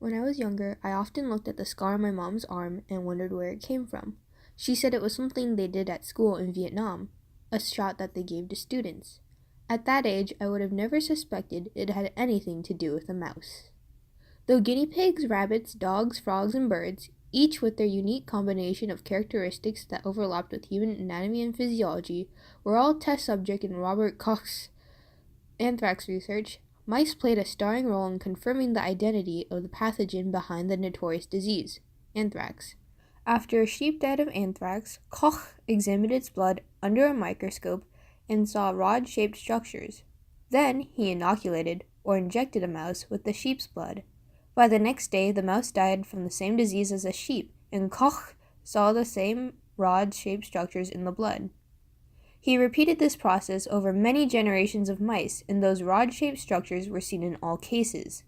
When I was younger, I often looked at the scar on my mom's arm and wondered where it came from. She said it was something they did at school in Vietnam, a shot that they gave to students. At that age, I would have never suspected it had anything to do with a mouse. Though guinea pigs, rabbits, dogs, frogs, and birds, each with their unique combination of characteristics that overlapped with human anatomy and physiology, were all test subject in Robert Koch's anthrax research, mice played a starring role in confirming the identity of the pathogen behind the notorious disease, anthrax. After a sheep died of anthrax, Koch examined its blood under a microscope and saw rod-shaped structures. Then he inoculated or injected a mouse with the sheep's blood. By the next day, the mouse died from the same disease as a sheep, and Koch saw the same rod-shaped structures in the blood. He repeated this process over many generations of mice, and those rod-shaped structures were seen in all cases.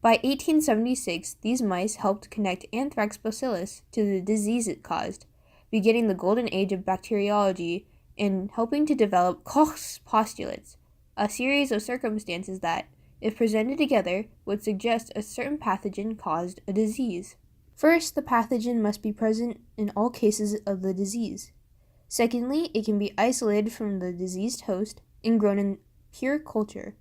By 1876, these mice helped connect anthrax bacillus to the disease it caused, beginning the golden age of bacteriology and helping to develop Koch's postulates, a series of circumstances that, if presented together, would suggest a certain pathogen caused a disease. First, the pathogen must be present in all cases of the disease. Secondly, it can be isolated from the diseased host and grown in pure culture.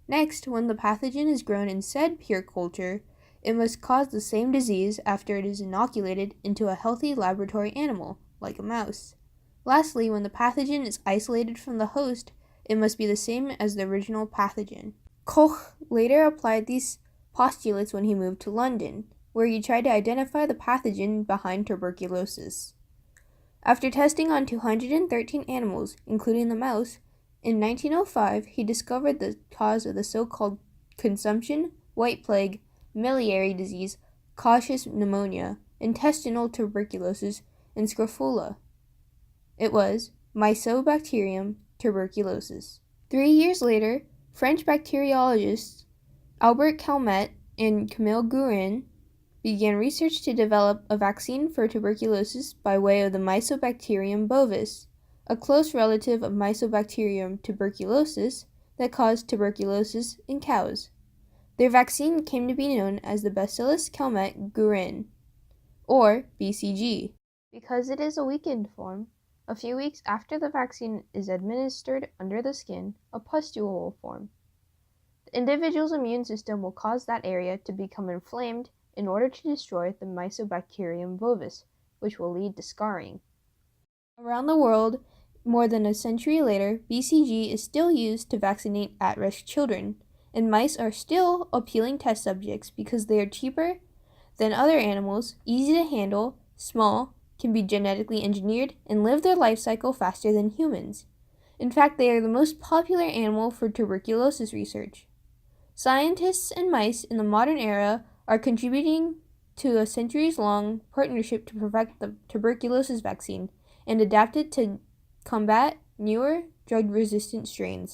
Next, when the pathogen is grown in said pure culture, it must cause the same disease after it is inoculated into a healthy laboratory animal, like a mouse. Lastly, when the pathogen is isolated from the host, it must be the same as the original pathogen. Koch later applied these postulates when he moved to London, where he tried to identify the pathogen behind tuberculosis. After testing on 213 animals, including the mouse, in 1905 he discovered the cause of the so-called consumption, white plague, miliary disease, cautious pneumonia, intestinal tuberculosis, and scrofula. It was Mycobacterium tuberculosis. 3 years later, French bacteriologists Albert Calmette and Camille Guerin began research to develop a vaccine for tuberculosis by way of the Mycobacterium bovis, a close relative of Mycobacterium tuberculosis that caused tuberculosis in cows. Their vaccine came to be known as the Bacillus Calmette-Guerin, or BCG, because it is a weakened form. A few weeks after the vaccine is administered under the skin, a pustule will form. The individual's immune system will cause that area to become inflamed in order to destroy the Mycobacterium bovis, which will lead to scarring. Around the world, more than a century later, BCG is still used to vaccinate at-risk children, and mice are still appealing test subjects because they are cheaper than other animals, easy to handle, small, can be genetically engineered, and live their life cycle faster than humans. In fact, they are the most popular animal for tuberculosis research. Scientists and mice in the modern era are contributing to a centuries-long partnership to perfect the tuberculosis vaccine and adapt it to combat newer drug-resistant strains.